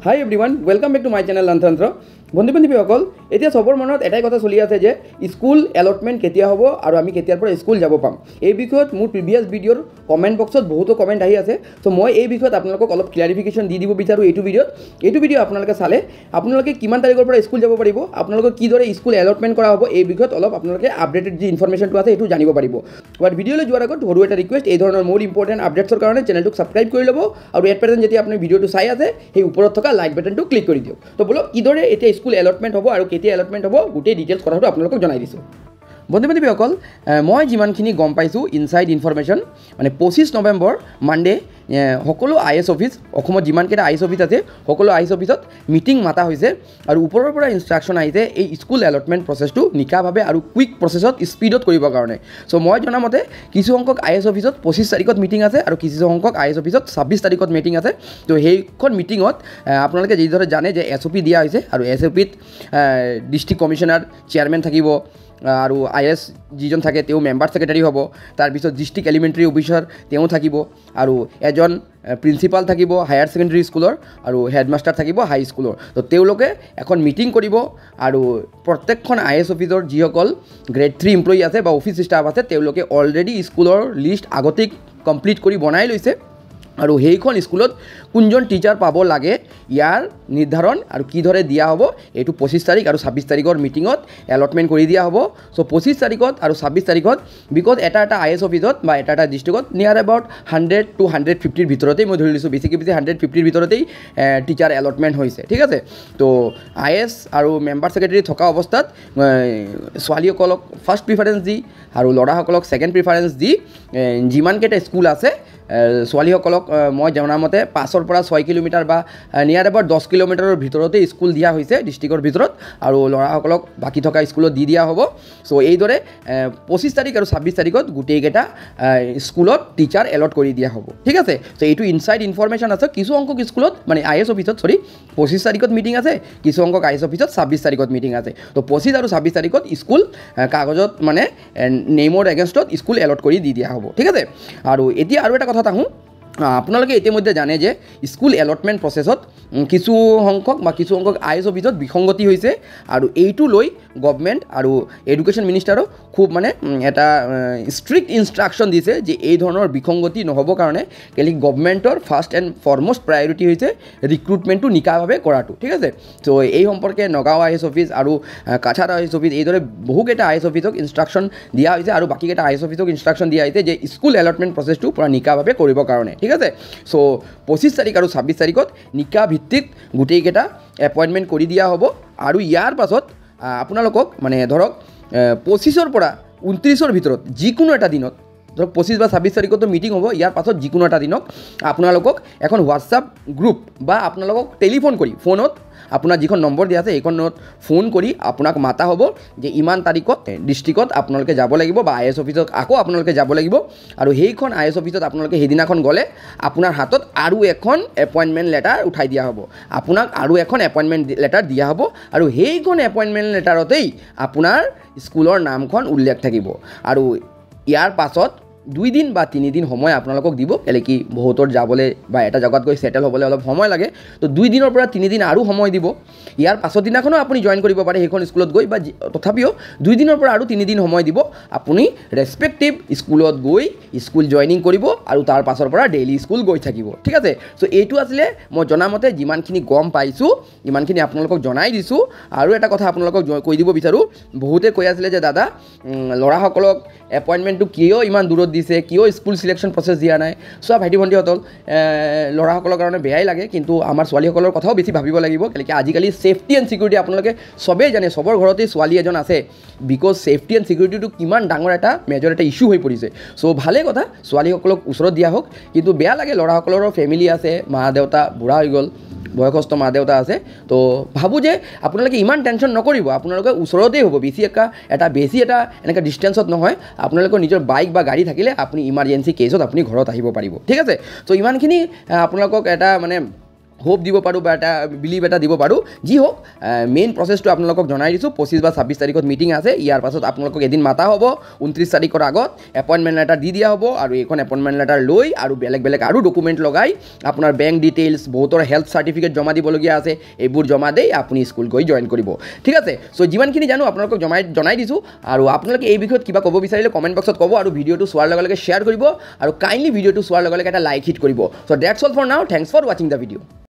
Hi everyone, welcome back to my channel Lanthantra. বন্ধু বান্ধৱীসকল এতিয়া সবৰ মনত এটাই কথা চলি আছে যে স্কুল এলটমেণ্ট কেতিয়া হ'ব আৰু আমি কেতিয়াৰ পৰা স্কুল যাব পাম। এই বিষয়ত মোৰ প্ৰিভিয়াছ ভিডিঅ'ৰ কমেণ্ট বক্সত বহুতো কমেণ্ট আহি আছে। চ' মই এই বিষয়ত আপোনালোকক অলপ ক্লাৰিফিকেশ্যন দি দিব বিচাৰোঁ এইটো ভিডিঅ'ত। এইটো ভিডিঅ' আপোনালোকে চালে আপোনালোকে কিমান তাৰিখৰ পৰা স্কুল যাব পাৰিব, আপোনালোকক কিদৰে স্কুল এলটমেণ্ট কৰা হ'ব, এই বিষয়ত অলপ আপোনালোকে আপডেটেড যি ইনফৰমেশ্যনটো আছে সেইটো জানিব পাৰিব। বাট ভিডিঅ'লৈ যোৱাৰ আগত সৰু এটা ৰিকুৱেষ্ট, এই ধৰণৰ মোৰ ইম্পৰ্টেণ্ট আপডেটছৰ কাৰণে চেনেলটোক ছাবস্ক্ৰাইব কৰি ল'ব আৰু এট প্ৰেজেণ্ট যেতিয়া আপুনি ভিডিঅ'টো চাই আছে সেই ওপৰত থকা লাইক বাটনটো ক্লিক কৰি দিয়ক। তো বলক কিদৰে এতিয়া স্কুল এলটমেণ্ট হ'ব আৰু কেতিয়া এলটমেণ্ট হ'ব গোটেই ডিটেইলছ কথাটো আপোনালোকক জনাই দিছোঁ। বন্ধু বান্ধৱীসকল, মই যিমানখিনি গম পাইছোঁ ইনচাইড ইনফৰমেশ্যন, মানে 25 নৱেম্বৰ মানডে সকলো IS অফিচ, অসমত যিমানকেইটা IS অফিচ আছে সকলো IS অফিচত মিটিং মাতা হৈছে আৰু ওপৰৰ পৰা ইনষ্ট্ৰাকশ্যন আহিছে এই স্কুল এলটমেণ্ট প্ৰচেছটো নিকাভাৱে আৰু কুইক প্ৰচেছত স্পীডত কৰিবৰ কাৰণে। চ' মই জনামতে কিছু সংখ্যক IS অফিচত 25 তাৰিখত মিটিং আছে আৰু কিছু সংখ্যক IS অফিচত 26 তাৰিখত মিটিং আছে। তো সেইখন মিটিঙত আপোনালোকে যিদৰে জানে যে SOP দিয়া হৈছে আৰু SOPত ডিষ্ট্ৰিক্ট কমিশ্যনাৰ চেয়াৰমেন থাকিব আৰু IS যিজন থাকে তেওঁ মেম্বাৰ ছেক্ৰেটাৰী হ'ব, তাৰপিছত ডিষ্ট্ৰিক্ট এলিমেণ্টাৰী অফিচাৰ তেওঁ থাকিব আৰু এজন প্ৰিন্সিপাল থাকিব হায়াৰ ছেকেণ্ডেৰী স্কুলৰ আৰু হেডমাষ্টাৰ থাকিব হাই স্কুলৰ। তো তেওঁলোকে এখন মিটিং কৰিব আৰু প্ৰত্যেকখন IS অফিচৰ যিসকল গ্ৰেড 3 এমপ্লয়ী আছে বা অফিচ ষ্টাফ আছে তেওঁলোকে অলৰেডি স্কুলৰ লিষ্ট আগতেই কমপ্লিট কৰি বনাই লৈছে আৰু সেইখন স্কুলত কোনজন টিচাৰ পাব লাগে ইয়াৰ নিৰ্ধাৰণ আৰু কিদৰে দিয়া হ'ব এইটো 25 তাৰিখ আৰু 26 তাৰিখৰ মিটিঙত এলটমেণ্ট কৰি দিয়া হ'ব। চ' 25 তাৰিখত আৰু 26 তাৰিখত বিকজ এটা IS অফিচত বা এটা ডিষ্ট্ৰিক্টত নিয়াৰ এবাউট 100 to 150ৰ ভিতৰতেই মই ধৰি লৈছোঁ, বেছিকৈ বেছি 150ৰ ভিতৰতেই টিচাৰ এলটমেণ্ট হৈছে, ঠিক আছে। তো IS আৰু মেম্বাৰ ছেক্ৰেটাৰী থকা অৱস্থাত ছোৱালীসকলক ফাৰ্ষ্ট প্ৰিফাৰেঞ্চ দি আৰু ল'ৰাসকলক ছেকেণ্ড প্ৰিফাৰেঞ্চ দি যিমানকেইটা স্কুল আছে ছোৱালীসকলক মই জনামতে 5 পৰা 6 কিলোমিটাৰ বা নিয়াৰ এবাউট 10 কিলোমিটাৰৰ ভিতৰতে স্কুল দিয়া হৈছে ডিষ্ট্ৰিক্টৰ ভিতৰত আৰু ল'ৰাসকলক বাকী থকা স্কুলত দি দিয়া হ'ব। চ' এইদৰে 25 তাৰিখ আৰু 26 তাৰিখত গোটেইকেইটা স্কুলত টিচাৰ এলট কৰি দিয়া হ'ব, ঠিক আছে। চ' এইটো ইনচাইড ইনফৰমেশ্যন আছে। কিছু সংখ্যক স্কুলত মানে IS অফিচত 25 তাৰিখত মিটিং আছে, কিছু সংখ্যক IS অফিচত 26 তাৰিখত মিটিং আছে। তো 25 আৰু 26 তাৰিখত স্কুল কাগজত মানে নেমৰ এগেইনষ্টত স্কুল এলট কৰি দি দিয়া হ'ব, ঠিক আছে। আৰু এতিয়া আৰু এটা কথা আহোঁ, আপোনালোকে ইতিমধ্যে জানে যে স্কুল এলটমেণ্ট প্ৰচেছত কিছু সংখ্যক IS অফিচত বিসংগতি হৈছে আৰু এইটো লৈ গভৰ্ণমেণ্ট আৰু এডুকেশ্যন মিনিষ্টাৰক খুব মানে এটা ষ্ট্ৰিক্ট ইনষ্ট্ৰাকশ্যন দিছে যে এই ধৰণৰ বিসংগতি নহ'বৰ কাৰণে কেলৈ গভৰ্ণমেণ্টৰ ফাৰ্ষ্ট এণ্ড ফৰমষ্ট প্ৰায়ৰিটি হৈছে ৰিক্ৰুটমেণ্টটো নিকাভাৱে কৰাটো, ঠিক আছে। চ' এই সম্পৰ্কে নগাঁও IS অফিচ আৰু কাছাৰ IS অফিচ এইদৰে বহুকেইটা IS অফিচক ইনষ্ট্ৰাকশ্যন দিয়া হৈছে আৰু বাকীকেইটা IS অফিচক ইনষ্ট্ৰাকশ্যন দিয়া হৈছে যে স্কুল এলটমেণ্ট প্ৰচেছটো পূৰা নিকাভাৱে কৰিবৰ কাৰণে, ঠিক আছে। চ' 25 তাৰিখ আৰু 26 তাৰিখত নিকা ভিত্তিত গোটেইকেইটা এপইণ্টমেণ্ট কৰি দিয়া হ'ব আৰু ইয়াৰ পাছত আপোনালোকক মানে ধৰক 25ৰ পৰা 29ৰ ভিতৰত যিকোনো এটা দিনত, ধৰক 25 বা 26 তাৰিখতো মিটিং হ'ব, ইয়াৰ পাছত যিকোনো এটা দিনক আপোনালোকক এখন হোৱাটছআপ গ্ৰুপ বা আপোনালোকক টেলিফোন কৰি ফোনত আপোনাৰ যিখন নম্বৰ দিয়া আছে সেইখনত ফোন কৰি আপোনাক মাতা হ'ব যে ইমান তাৰিখত ডিষ্ট্ৰিক্টত আপোনালোকে যাব লাগিব বা IS অফিচত আকৌ আপোনালোকে যাব লাগিব আৰু সেইখন IS অফিচত আপোনালোকে সেইদিনাখন গ'লে আপোনাৰ হাতত আৰু এখন এপইণ্টমেণ্ট লেটাৰ উঠাই দিয়া হ'ব, আপোনাক আৰু এখন এপইণ্টমেণ্ট লেটাৰ দিয়া হ'ব আৰু সেইখন এপইণ্টমেণ্ট লেটাৰতেই আপোনাৰ স্কুলৰ নামখন উল্লেখ থাকিব আৰু ইয়াৰ পাছত 2 দিন বা 3 দিন সময় আপোনালোকক দিব, কেলৈ কি বহুতৰ যাবলৈ বা এটা জেগাত গৈ ছেটেল হ'বলৈ অলপ সময় লাগে। তো 2 দিনৰ পৰা 3 দিন আৰু সময় দিব। ইয়াৰ পাছৰ দিনাখনো আপুনি জইন কৰিব পাৰে সেইখন স্কুলত গৈ, বা তথাপিও 2 দিনৰ পৰা আৰু 3 দিন সময় দিব আপুনি ৰেচপেক্টিভ স্কুলত গৈ স্কুল জইনিং কৰিব আৰু তাৰ পাছৰ পৰা ডেইলি স্কুল গৈ থাকিব, ঠিক আছে। চ' এইটো আছিলে মই জনামতে যিমানখিনি গম পাইছোঁ ইমানখিনি আপোনালোকক জনাই দিছোঁ। আৰু এটা কথা আপোনালোকক কৈ দিব বিচাৰোঁ, বহুতে কৈ আছিলে যে দাদা ল'ৰাসকলক এপইণ্টমেণ্টটো কিয় ইমান দূৰত দিছে, কিয় স্কুল চিলেকশ্যন প্ৰচেছ দিয়া নাই। চোৱা ভাইটি ভণ্টিহঁতক ল'ৰাসকলৰ কাৰণে বেয়াই লাগে, কিন্তু আমাৰ ছোৱালীসকলৰ কথাও বেছি ভাবিব লাগিব, কেলৈ আজিকালি ছেফটি এণ্ড ছিকিউৰিটি আপোনালোকে চবেই জানে, চবৰ ঘৰতেই ছোৱালী এজন আছে, বিকজ ছেফটি এণ্ড ছিকিউৰিটিটো কিমান ডাঙৰ এটা মেজৰ এটা ইছ্যু হৈ পৰিছে। চ' ভালেই কথা ছোৱালীসকলক ওচৰত দিয়া হওক, কিন্তু বেয়া লাগে ল'ৰাসকলৰো ফেমিলি আছে, মা দেউতা বুঢ়া হৈ গ'ল, বয়সস্থ মা দেউতা আছে। তো ভাবোঁ যে আপোনালোকে ইমান টেনশ্যন নকৰিব, আপোনালোকে ওচৰতেই হ'ব, বেছি এটা এনেকৈ ডিষ্টেঞ্চত নহয়, আপোনালোকৰ নিজৰ বাইক বা গাড়ী থাকিলে আপুনি ইমাৰ্জেঞ্চি কেছত আপুনি ঘৰত আহিব পাৰিব, ঠিক আছে। চ' ইমানখিনি আপোনালোকক এটা মানে হোপ দিব পাৰোঁ বা এটা বিলিভ এটা দিব পাৰোঁ। যি হওক মেইন প্ৰচেছটো আপোনালোকক জনাই দিছোঁ। 25 বা 26 তাৰিখত মিটিং আছে। ইয়াৰ পাছত আপোনালোকক এদিন মাতা হ'ব, 29 তাৰিখৰ আগত এপইণ্টমেণ্ট লেটাৰ দি দিয়া হ'ব আৰু এইখন এপইণ্টমেণ্ট লেটাৰ লৈ আৰু বেলেগ বেলেগ আৰু ডকুমেণ্ট লগাই আপোনাৰ বেংক ডিটেইলছ, বহুতৰ হেল্থ চাৰ্টিফিকেট জমা দিবলগীয়া আছে, এইবোৰ জমা দি আপুনি স্কুল গৈ জইন কৰিব। ঠিক আছে, চ' যিমানখিনি জানো আপোনালোকক জনাই দিছোঁ। আৰু আপোনালোকে এই বিষয়ত কিবা ক'ব বিচাৰিলে কমেণ্ট বক্সত ক'ব আৰু ভিডিঅ'টো চোৱাৰ লগে লগে শ্বেয়াৰ কৰিব আৰু কাইণ্ডলি ভিডিঅ'টো চোৱাৰ লগে লগে এটা লাইক হিট কৰিব। চ' ডেটছ অল ফৰ নাও, থেংকছ ফৰ ৱাচিং দ্য ভিডিঅ'।